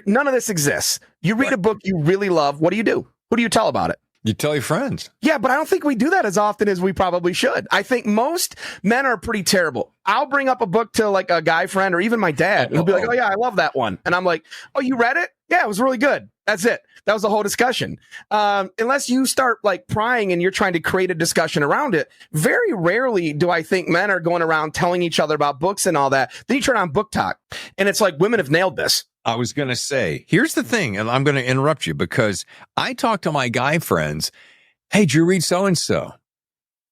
none of this exists. You read a book you really love. What do? Who do you tell about it? You tell your friends. Yeah, but I don't think we do that as often as we probably should. I think most men are pretty terrible. I'll bring up a book to like a guy friend or even my dad. And he'll be like, oh yeah, I love that one. And I'm like, oh, you read it? Yeah, it was really good. That's it. That was the whole discussion. Unless you start like prying and you're trying to create a discussion around it, very rarely do I think men are going around telling each other about books and all that. Then you turn on Book Talk and it's like women have nailed this. I was going to say, here's the thing, and I'm going to interrupt you because I talk to my guy friends. Hey, did you read so-and-so?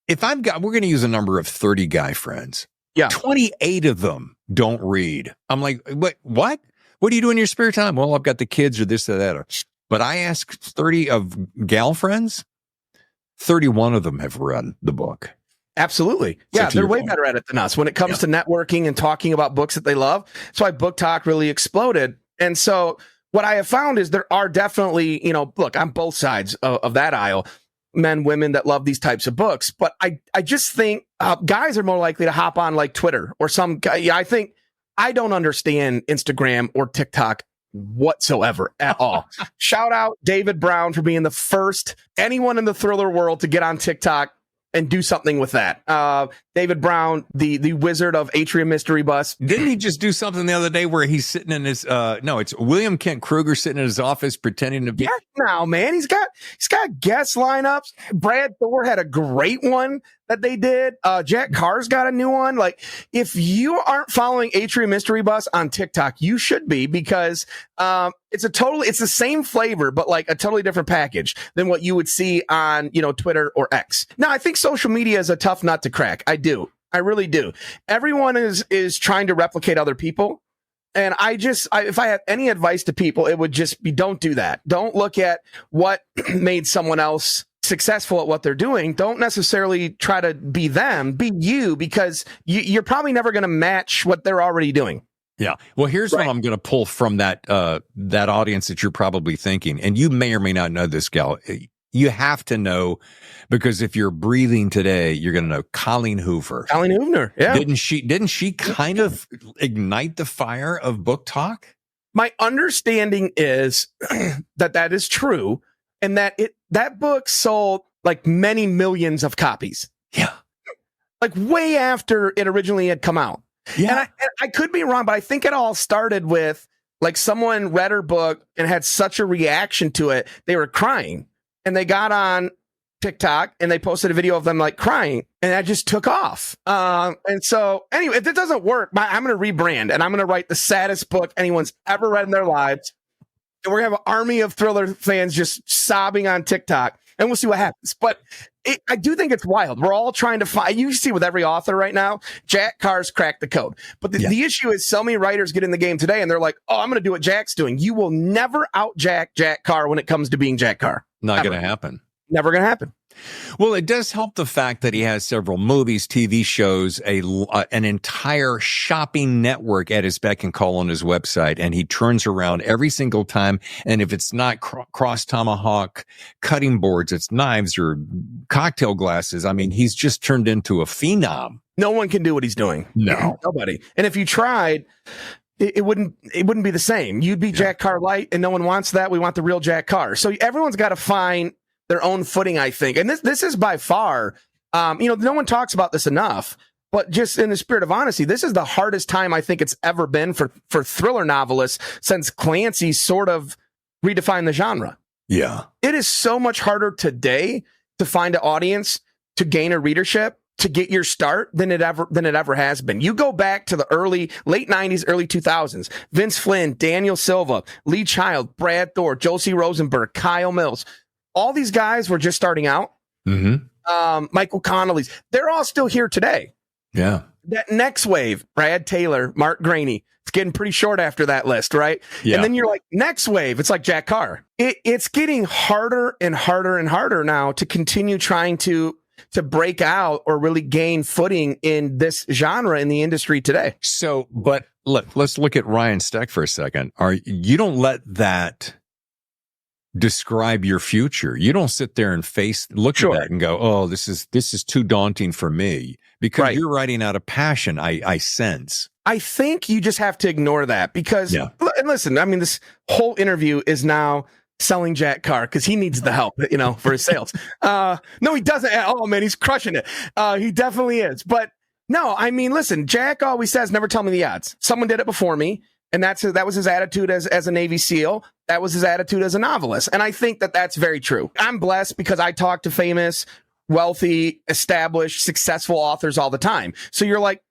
we're going to use a number of 30 guy friends. Yeah. 28 of them don't read. I'm like, what? What do you do in your spare time? Well, I've got the kids or this or that. But I ask 30 of gal friends, 31 of them have read the book. Absolutely. Yeah, they're way better at it than us when it comes to networking and talking about books that they love. That's why Book Talk really exploded. And so what I have found is there are definitely, look, on both sides of that aisle, men, women that love these types of books. But I just think guys are more likely to hop on like Twitter or some guy. Yeah, I think I don't understand Instagram or TikTok whatsoever at all. Shout out David Brown for being the first anyone in the thriller world to get on TikTok and do something with that. David Brown, the wizard of Atrium Mystery Bus. Didn't he just do something the other day where he's sitting in his, no, it's William Kent Kruger sitting in his office pretending to be. Yeah, now, man, he's got guest lineups. Brad Thor had a great one that they did. Jack Carr's got a new one. Like, if you aren't following Atrium Mystery Bus on TikTok, you should be, because it's the same flavor, but like a totally different package than what you would see on, Twitter or X. Now, I think social media is a tough nut to crack. I really do. Everyone is trying to replicate other people. And if I have any advice to people, it would just be, don't do that. Don't look at what made someone else successful at what they're doing. Don't necessarily try to be them, be you, because you're probably never going to match what they're already doing. Yeah. Well, here's what I'm going to pull from that audience that you're probably thinking, and you may or may not know this, gal. You have to know, because if you're breathing today, you're going to know Colleen Hoover. Colleen Hoover, yeah. Didn't she kind of ignite the fire of Book Talk? My understanding is that is true, and that book sold like many millions of copies. Yeah. Like way after it originally had come out. Yeah. And I could be wrong, but I think it all started with like someone read her book and had such a reaction to it. They were crying, and they got on TikTok and they posted a video of them like crying, and that just took off. And so anyway, if it doesn't work, I'm going to rebrand, and I'm going to write the saddest book anyone's ever read in their lives. And we're going to have an army of thriller fans just sobbing on TikTok, and we'll see what happens. But I do think it's wild. We're all trying to find, you see with every author right now, Jack Carr's cracked the code. But the issue is so many writers get in the game today and they're like, oh, I'm going to do what Jack's doing. You will never out Jack Carr when it comes to being Jack Carr. Not going to happen. Never going to happen. Well, it does help the fact that he has several movies, TV shows, an entire shopping network at his beck and call on his website, and he turns around every single time. And if it's not cross tomahawk cutting boards, it's knives or cocktail glasses. I mean, he's just turned into a phenom. No one can do what he's doing. No, nobody. And if you tried, it wouldn't be the same. You'd be Jack Carr light, and no one wants that. We want the real Jack Carr. So everyone's got to find their own footing, I think. And this is by far, no one talks about this enough, but just in the spirit of honesty, this is the hardest time I think it's ever been for thriller novelists since Clancy sort of redefined the genre. Yeah. It is so much harder today to find an audience, to gain a readership, to get your start than it ever has been. You go back to the late 90s, early 2000s, Vince Flynn, Daniel Silva, Lee Child, Brad Thor, Josie Rosenberg, Kyle Mills. All these guys were just starting out. Mm-hmm. Michael Connolly's. They're all still here today. Yeah. That next wave, Brad Taylor, Mark Graney. It's getting pretty short after that list, right? Yeah. And then you're like, next wave, it's like Jack Carr. It's getting harder and harder and harder now to continue trying to break out or really gain footing in this genre in the industry today. So, but let's look at Ryan Steck for a second. You don't let that describe your future. You don't sit there and look at that and go, oh, this is too daunting for me, because you're writing out of passion. I sense. I think you just have to ignore that because, and listen, I mean, this whole interview is now selling Jack Carr because he needs the help, for his sales. No, he doesn't at all, man. He's crushing it. He definitely is. But no, I mean, listen, Jack always says, never tell me the odds. Someone did it before me. And that was his attitude as a Navy SEAL. That was his attitude as a novelist. And I think that that's very true. I'm blessed because I talk to famous, wealthy, established, successful authors all the time. So you're like,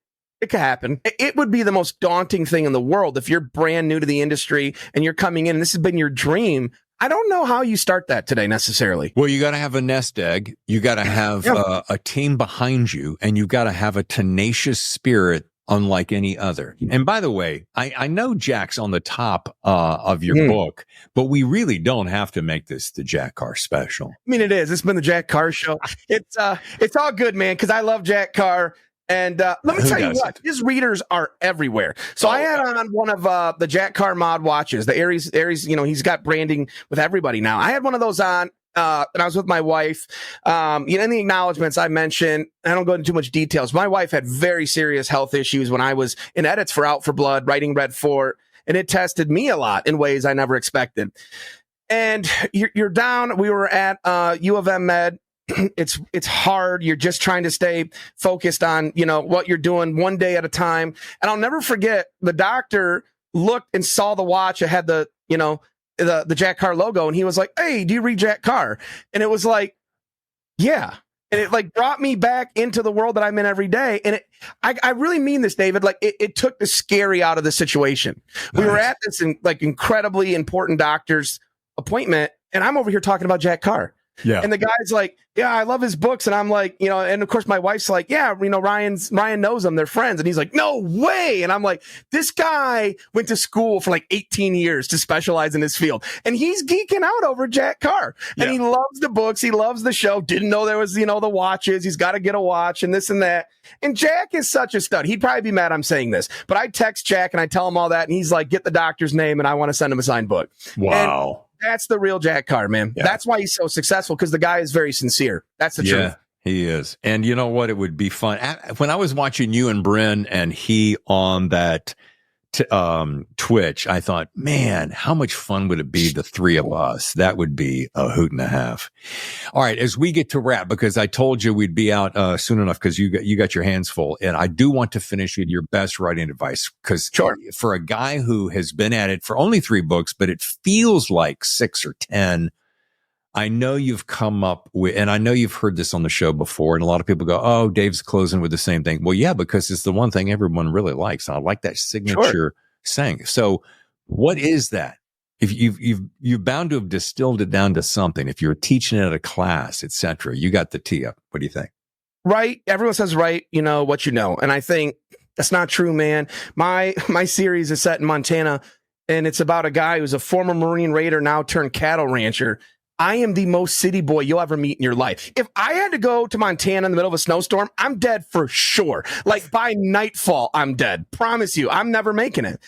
it could happen. It would be the most daunting thing in the world if you're brand new to the industry and you're coming in and this has been your dream. I don't know how you start that today necessarily. Well, you got to have a nest egg. You got to have a team behind you, and you got to have a tenacious spirit unlike any other. And by the way, I know Jack's on the top of your book, but we really don't have to make this the Jack Carr special. I mean, it is. It's been the Jack Carr show. It's all good, man, because I love Jack Carr. And let me tell you what, his readers are everywhere. So I had on one of the Jack Carr mod watches, the Aries, he's got branding with everybody now. I had one of those on. And I was with my wife. In the acknowledgments I mentioned, I don't go into too much details. My wife had very serious health issues when I was in edits for Out for Blood, writing Red Fort, and it tested me a lot in ways I never expected. And you're down. We were at U of M Med. It's hard. You're just trying to stay focused on, what you're doing one day at a time. And I'll never forget, the doctor looked and saw the watch. It had the Jack Carr logo, and he was like, "Hey, do you read Jack Carr?" And it was like, yeah. And it brought me back into the world that I'm in every day. And I really mean this, David. It took the scary out of the situation. Nice. We were at this incredibly important doctor's appointment, and I'm over here talking about Jack Carr. Yeah. And the guy's like, "Yeah, I love his books." And I'm like, and of course my wife's like, "Yeah, Ryan knows them. They're friends." And he's like, "No way." And I'm like, this guy went to school for 18 years to specialize in his field. And he's geeking out over Jack Carr. And he loves the books. He loves the show. Didn't know there was, the watches. He's got to get a watch and this and that. And Jack is such a stud. He'd probably be mad I'm saying this, but I text Jack and I tell him all that. And he's like, "Get the doctor's name and I want to send him a signed book." Wow. And that's the real Jack Carr, man. Yeah. That's why he's so successful, because the guy is very sincere. That's the truth. He is. And you know what? It would be fun. When I was watching you and Bryn and he on that Twitch, I thought, man, how much fun would it be, the three of us? That would be a hoot and a half. All right, as we get to wrap, because I told you we'd be out soon enough because you got your hands full, and I do want to finish with your best writing advice, because for a guy who has been at it for only 3 books, but it feels like 6 or 10, I know you've come up with, and I know you've heard this on the show before, and a lot of people go, "Oh, Dave's closing with the same thing." Well, yeah, because it's the one thing everyone really likes. I like that signature saying. So what is that? If you're bound to have distilled it down to something, if you're teaching it at a class, etc., you got the tee up. What do you think? Right. Everyone says, right, what you know. And I think that's not true, man. My series is set in Montana, and it's about a guy who's a former Marine Raider, now turned cattle rancher. I am the most city boy you'll ever meet in your life. If I had to go to Montana in the middle of a snowstorm, I'm dead for sure. By nightfall, I'm dead. Promise you, I'm never making it.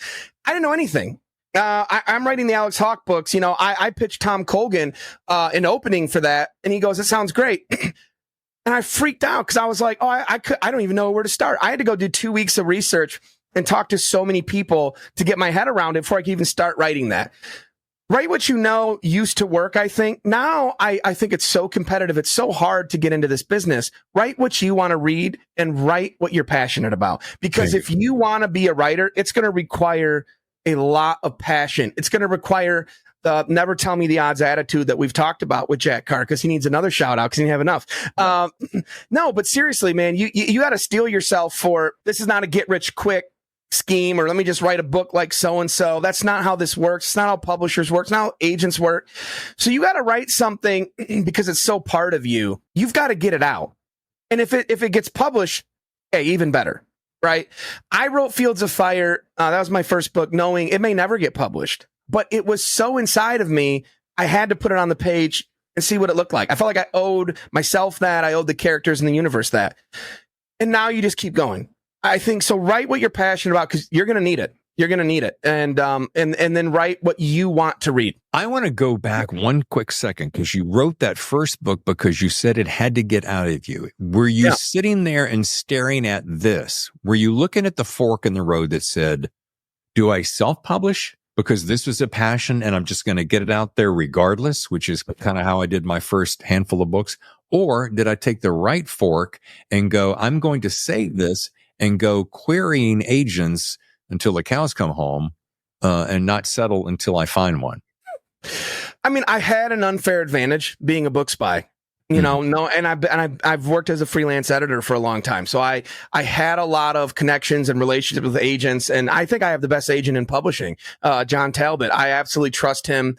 I didn't know anything. I'm writing the Alex Hawke books. I pitched Tom Colgan an opening for that, and he goes, "It sounds great." And I freaked out because I was like, I don't even know where to start. I had to go do 2 weeks of research and talk to so many people to get my head around it before I could even start writing that. Write what you know used to work, I think. Now, I think it's so competitive. It's so hard to get into this business. Write what you want to read and write what you're passionate about. Because if you want to be a writer, it's going to require a lot of passion. It's going to require the never tell me the odds attitude that we've talked about with Jack Carr, because he needs another shout out because he didn't have enough. No, but seriously, man, you got to steel yourself for, this is not a get rich quick scheme, or let me just write a book like so-and-so. That's not how this works. It's not how publishers work. It's not how agents work. So you got to write something because it's so part of you. You've got to get it out. And if it gets published, hey, even better, right? I wrote Fields of Fire. That was my first book, knowing it may never get published, but it was so inside of me. I had to put it on the page and see what it looked like. I felt like I owed myself that. I owed the characters in the universe that. And now you just keep going. I think so. Write what you're passionate about, because you're going to need it. You're going to need it. And then write what you want to read. I want to go back one quick second, because you wrote that first book because you said it had to get out of you. Were you sitting there and staring at this? Were you looking at the fork in the road that said, do I self-publish because this was a passion and I'm just going to get it out there regardless, which is kind of how I did my first handful of books? Or did I take the right fork and go, I'm going to save this and go querying agents until the cows come home, and not settle until I find one? I mean, I had an unfair advantage being a book spy, and I've worked as a freelance editor for a long time. So I had a lot of connections and relationships with agents, and I think I have the best agent in publishing, John Talbot. I absolutely trust him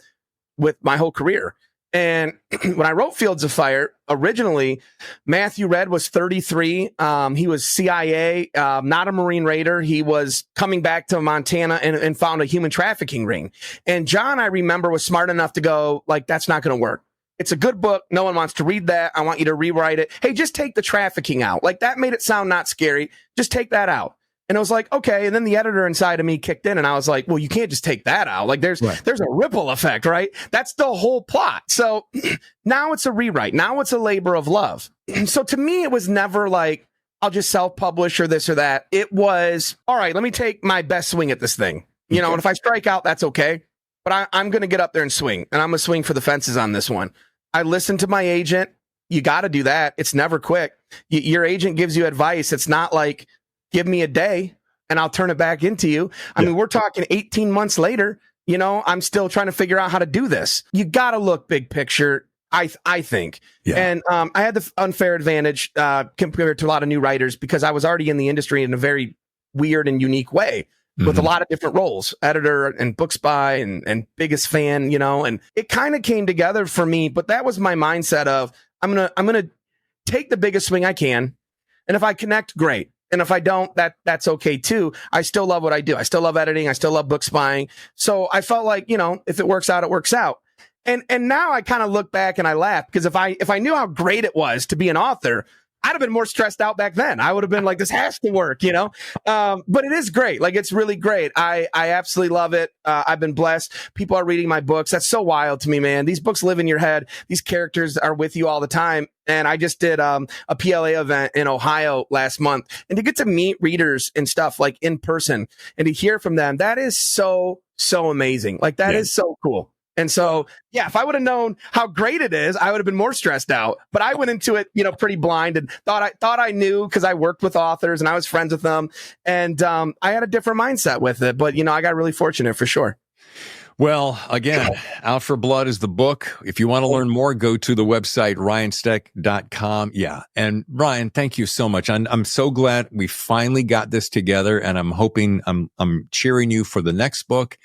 with my whole career. And when I wrote Fields of Fire, originally, Matthew Redd was 33. He was CIA, not a Marine Raider. He was coming back to Montana and found a human trafficking ring. And John, I remember, was smart enough to go, like, that's not going to work. It's a good book. No one wants to read that. I want you to rewrite it. Hey, just take the trafficking out. Like, that made it sound not scary. Just take that out. And I was like, okay. And then the editor inside of me kicked in and I was like, well, you can't just take that out. Like there's a ripple effect, right? That's the whole plot. So now it's a rewrite. Now it's a labor of love. So to me, it was never like, I'll just self-publish or this or that. It was, all right, let me take my best swing at this thing. You know, and if I strike out, that's okay. But I'm going to get up there and swing. And I'm going to swing for the fences on this one. I listened to my agent. You got to do that. It's never quick. Your agent gives you advice. It's not like, give me a day and I'll turn it back into you. I mean, we're talking 18 months later, you know, I'm still trying to figure out how to do this. You got to look big picture, I think. Yeah. And I had the unfair advantage compared to a lot of new writers because I was already in the industry in a very weird and unique way with a lot of different roles, editor and book spy and biggest fan, you know, and it kind of came together for me. But that was my mindset of I'm going to take the biggest swing I can. And if I connect, great. And if I don't, that's okay too. I still love what I do. I still love editing. I still love book spying. So I felt like, you know, if it works out, it works out. And now I kind of look back and I laugh because if I knew how great it was to be an author, I'd have been more stressed out back then. I would have been like, this has to work, you know? But it is great. Like, it's really great. I absolutely love it. I've been blessed. People are reading my books. That's so wild to me, man. These books live in your head. These characters are with you all the time. And I just did a PLA event in Ohio last month. And to get to meet readers and stuff like in person and to hear from them, that is so amazing. Like, that is so cool. And so, yeah, if I would have known how great it is, I would have been more stressed out. But I went into it, you know, pretty blind and thought I knew because I worked with authors and I was friends with them. And I had a different mindset with it. But, you know, I got really fortunate for sure. Well, again, Out for Blood is the book. If you want to learn more, go to the website, ryansteck.com. Yeah. And Ryan, thank you so much. I'm so glad we finally got this together. And I'm hoping I'm cheering you for the next book.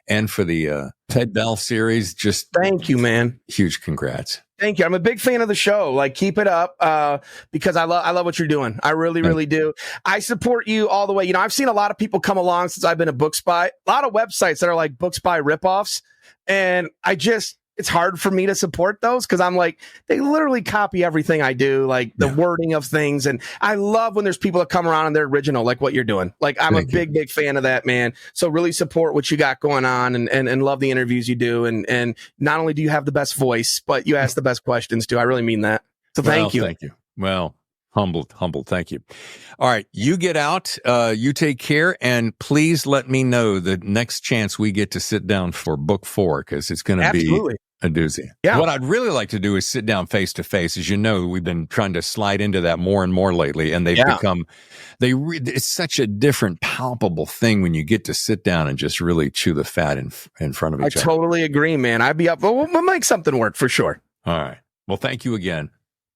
And for the Ted Bell series, just thank you, man. Huge congrats. Thank you. I'm a big fan of the show. Like, keep it up because I love what you're doing. I really do. I support you all the way. You know, I've seen a lot of people come along since I've been a book spy. A lot of websites that are like book spy ripoffs, and it's hard for me to support those because I'm like, they literally copy everything I do, like the wording of things. And I love when there's people that come around and they're original, like what you're doing. Like, I'm a big fan of that, man. So really support what you got going on and love the interviews you do. And not only do you have the best voice, but you ask the best questions too. I really mean that. So thank you. Thank you. Well, humbled. Thank you. All right. You get out, you take care, and please let me know the next chance we get to sit down for book 4, because it's going to be a doozy. Yeah. What I'd really like to do is sit down face to face. As you know, we've been trying to slide into that more and more lately, and they've become, it's such a different, palpable thing when you get to sit down and just really chew the fat in front of each other. I totally agree, man. I'd be up. We'll make something work for sure. All right. Well, thank you again.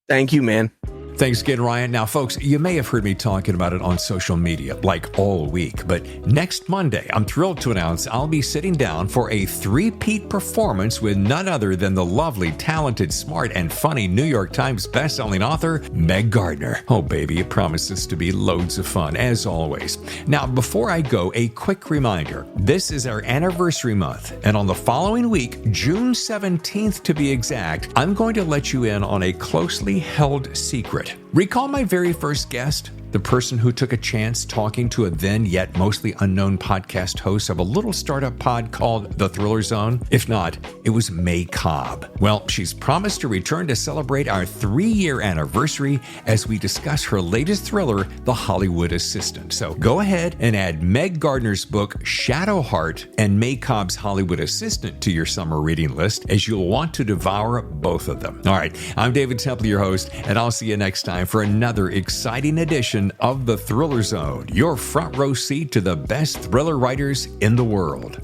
Thank you, man. Thanks again, Ryan. Now, folks, you may have heard me talking about it on social media like all week, but next Monday, I'm thrilled to announce I'll be sitting down for a 3-peat performance with none other than the lovely, talented, smart, and funny New York Times bestselling author, Meg Gardner. Oh, baby, it promises to be loads of fun, as always. Now, before I go, a quick reminder. This is our anniversary month, and on the following week, June 17th to be exact, I'm going to let you in on a closely held secret. Recall my very first guest, the person who took a chance talking to a then yet mostly unknown podcast host of a little startup pod called The Thriller Zone? If not, it was May Cobb. Well, she's promised to return to celebrate our 3-year anniversary as we discuss her latest thriller, The Hollywood Assistant. So go ahead and add Meg Gardner's book, Shadowheart, and May Cobb's Hollywood Assistant to your summer reading list, as you'll want to devour both of them. All right, I'm David Temple, your host, and I'll see you next time for another exciting edition of The Thriller Zone, your front row seat to the best thriller writers in the world.